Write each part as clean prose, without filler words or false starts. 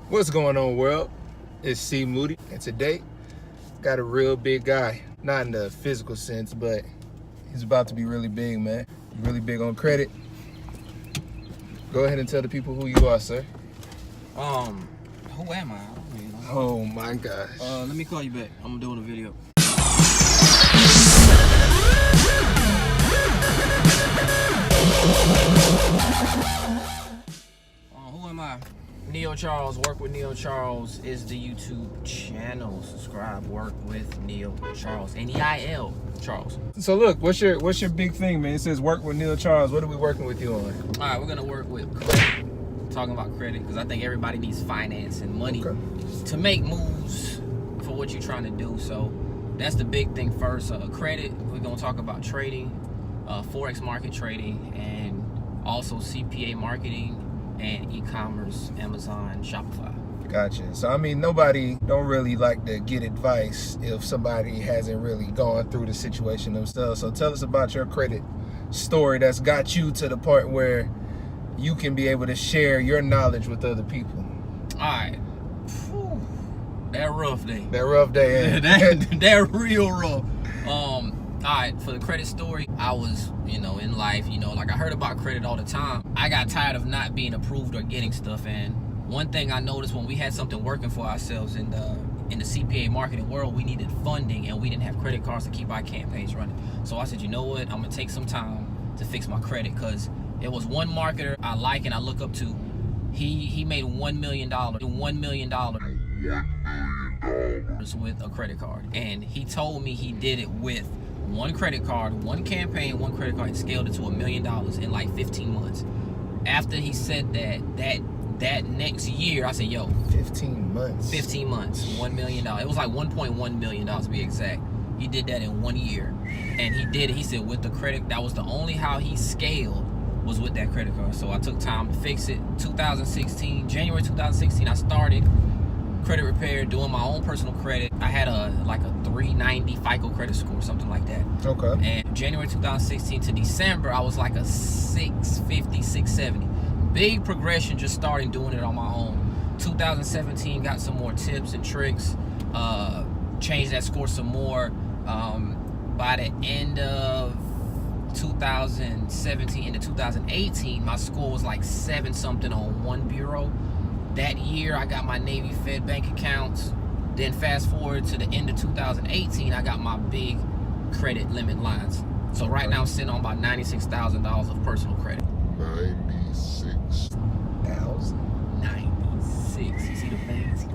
What's going on, world? It's C Moody, and today got a real big guy. Not in the physical sense, but he's about to be really big, man. Really big on credit. Go ahead and tell the people who you are, sir. Who am I? Oh my gosh. Let me call you back. I'm doing a video. Who am I? Neo Charles. Work with Neo Charles is the YouTube channel. Subscribe. Work with Neo Charles. N-E-I-L Charles. So look, what's your big thing, man? It says work with Neil Charles. What are we working with you on? All right, we're gonna work with credit. Talking about credit because I think everybody needs finance and money to make moves for what you're trying to do. So that's the big thing first. Credit. We're gonna talk about trading, forex market trading, and also CPA marketing and e-commerce, Amazon, Shopify. Gotcha. So I mean, nobody don't really like to get advice if somebody hasn't really gone through the situation themselves. So tell us about your credit story that's got you to the point where you can be able to share your knowledge with other people. All right. Whew. That rough day. That rough day. that real rough. All right, for the credit story, I was, in life, like I heard about credit all the time. I got tired of not being approved or getting stuff. And one thing I noticed when we had something working for ourselves in the CPA marketing world, we needed funding and we didn't have credit cards to keep our campaigns running. So I said, you know what? I'm gonna take some time to fix my credit because it was one marketer I like and I look up to. He made $1 million with a credit card. And he told me he did it with one credit card, one campaign, one credit card, and scaled it to $1 million in like 15 months. After he said that next year, I said, yo. 15 months. 15 months, $1 million. It was like $1.1 million to be exact. He did that in 1 year. And he did it, he said, with the credit, that was the only how he scaled was with that credit card. So I took time to fix it. January 2016, I started credit repair, doing my own personal credit. I had a 390 FICO credit score, something like that. Okay. And January 2016 to December, I was like a 650, 670. Big progression, just starting doing it on my own. 2017, got some more tips and tricks. Changed that score some more. By the end of 2017 into 2018, my score was like 7 something on one bureau. That year I got my Navy Fed bank accounts. Then fast forward to the end of 2018, I got my big credit limit lines. So right now I'm sitting on about $96,000 of personal credit. 96,000. 96. You see the things?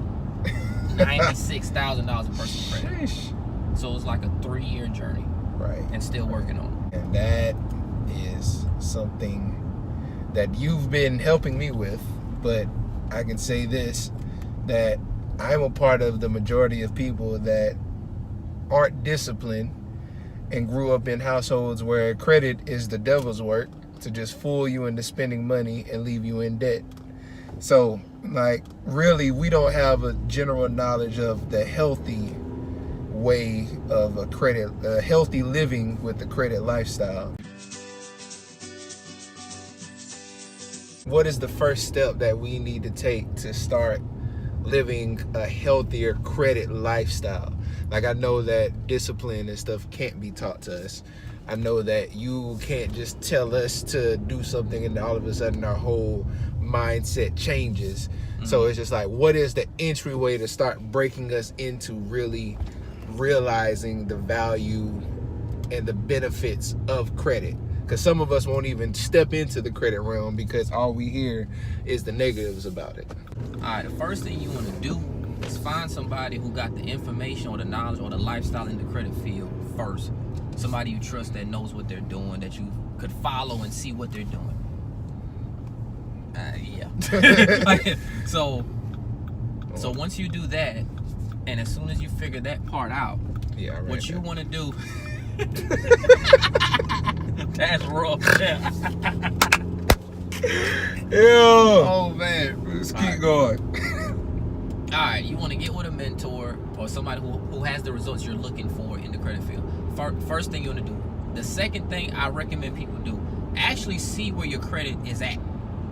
$96,000 of personal credit. Sheesh. So it's like a 3-year journey. Right. And still working on it. And that is something that you've been helping me with, but I can say this, that I'm a part of the majority of people that aren't disciplined and grew up in households where credit is the devil's work to just fool you into spending money and leave you in debt. So, like, really, we don't have a general knowledge of the healthy way of a healthy living with the credit lifestyle. What is the first step that we need to take to start living a healthier credit lifestyle? Like, I know that discipline and stuff can't be taught to us. I know that you can't just tell us to do something and all of a sudden our whole mindset changes. So it's just like, what is the entryway to start breaking us into really realizing the value and the benefits of credit? Because some of us won't even step into the credit realm because all we hear is the negatives about it. All right, the first thing you want to do is find somebody who got the information or the knowledge or the lifestyle in the credit field first. Somebody you trust that knows what they're doing, that you could follow and see what they're doing. Yeah. So once you do that, and as soon as you figure that part out, what you want to do... That's rough. Oh man, let's keep going. All right, you want to get with a mentor or somebody who has the results you're looking for in the credit field. First thing you want to do. The second thing I recommend people do, actually see where your credit is at.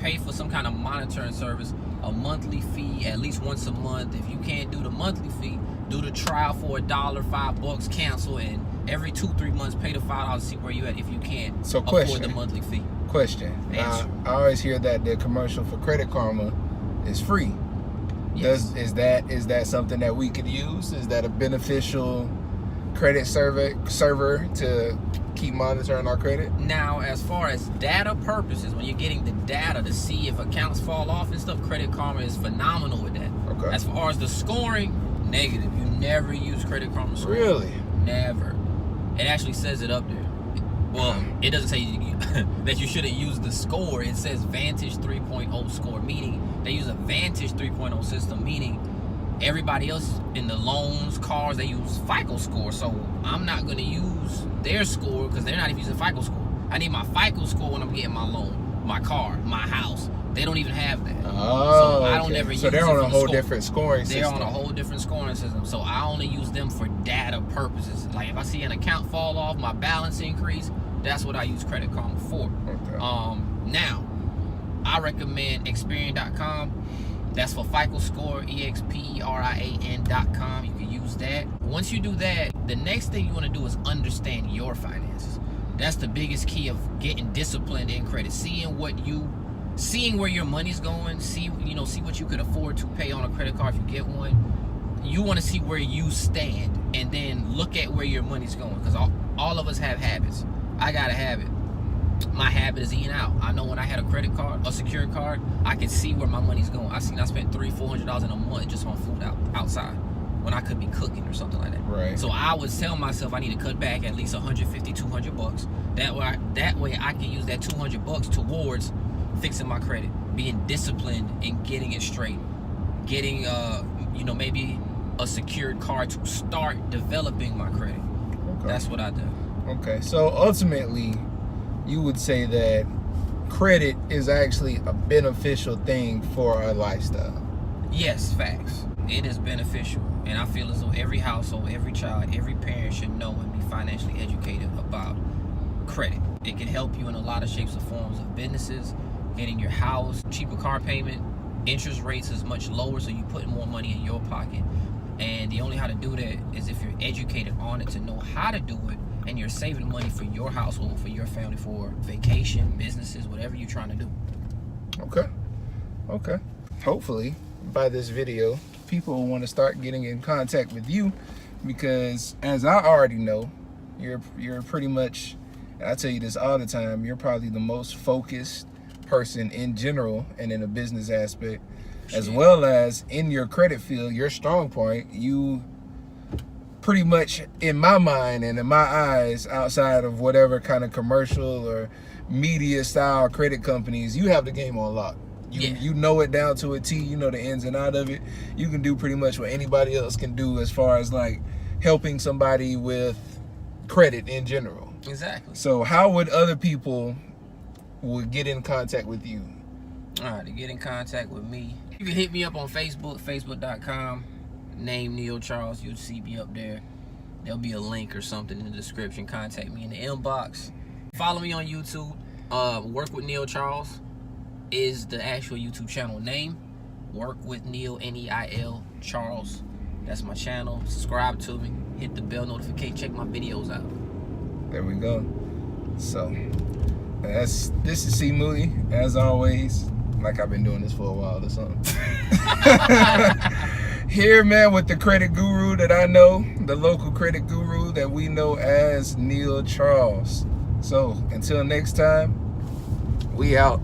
pay for some kind of monitoring service, a monthly fee at least once a month. If you can't do the monthly fee, do the trial for $1, $5, cancel, and every 2-3 months pay the $5 to see where you at if you can't afford the monthly fee. Question. I always hear that the commercial for Credit Karma is free. Yes. Is that something that we could use? Is that a beneficial credit server to keep monitoring our credit? Now, as far as data purposes, when you're getting the data to see if accounts fall off and stuff, Credit Karma is phenomenal with that. Okay. As far as the scoring, negative. You never use Credit Karma scoring. Really? Never. It actually says it up there. Well, it doesn't say that you shouldn't use the score. It says Vantage 3.0 score, meaning they use a Vantage 3.0 system, meaning everybody else in the loans, cars, they use FICO score. So I'm not going to use their score because they're not even using FICO score. I need my FICO score when I'm getting my loan, my car, my house. They don't even have that. Oh, so I don't ever use it. So they're on a whole different scoring system. They're on a whole different scoring system. So I only use them for data purposes. Like if I see an account fall off, my balance increase, that's what I use Credit Karma for. Okay. Now, I recommend Experian.com. That's for FICO score, EXPERIAN.com. You can use that. Once you do that, the next thing you want to do is understand your finances. That's the biggest key of getting disciplined in credit. Seeing where your money's going, see what you could afford to pay on a credit card if you get one. You want to see where you stand and then look at where your money's going, because all of us have habits. I got a habit. My habit is eating out. I know when I had a credit card, a secured card, I could see where my money's going. I spent $300-$400 in a month just on food outside when I could be cooking or something like that. Right. So I would tell myself I need to cut back at least $150-$200. That way I can use that $200 towards fixing my credit, being disciplined and getting it straight, getting maybe a secured card to start developing my credit. Okay. That's what I do. Okay, so ultimately you would say that credit is actually a beneficial thing for our lifestyle. Yes, facts. It is beneficial, and I feel as though every household, every child, every parent should know and be financially educated about credit. It can help you in a lot of shapes and forms of businesses, getting your house, cheaper car payment, interest rates is much lower, so you put more money in your pocket. And the only how to do that is if you're educated on it to know how to do it, and you're saving money for your household, for your family, for vacation, businesses, whatever you're trying to do. Okay. Hopefully, by this video, people will want to start getting in contact with you, because as I already know, you're pretty much, and I tell you this all the time, you're probably the most focused person in general and in a business aspect, as well as in your credit field, your strong point. You pretty much, in my mind and in my eyes, outside of whatever kind of commercial or media style credit companies, you have the game on lock. You know it down to a T. You know the ins and out of it. You can do pretty much what anybody else can do as far as like helping somebody with credit in general. Exactly. So how would other people would get in contact with you? All right, to get in contact with me, you can hit me up on Facebook, facebook.com. Name Neil Charles. You'll see me up there. There'll be a link or something in the description. Contact me in the inbox. Follow me on YouTube. Work with Neil Charles is the actual YouTube channel name. Work with Neil, Neil Charles. That's my channel. Subscribe to me. Hit the bell notification. Check my videos out. There we go. So this is C Moody, as always. Like I've been doing this for a while or something. Here, man, with the credit guru that I know, the local credit guru that we know as Neil Charles. So until next time, we out.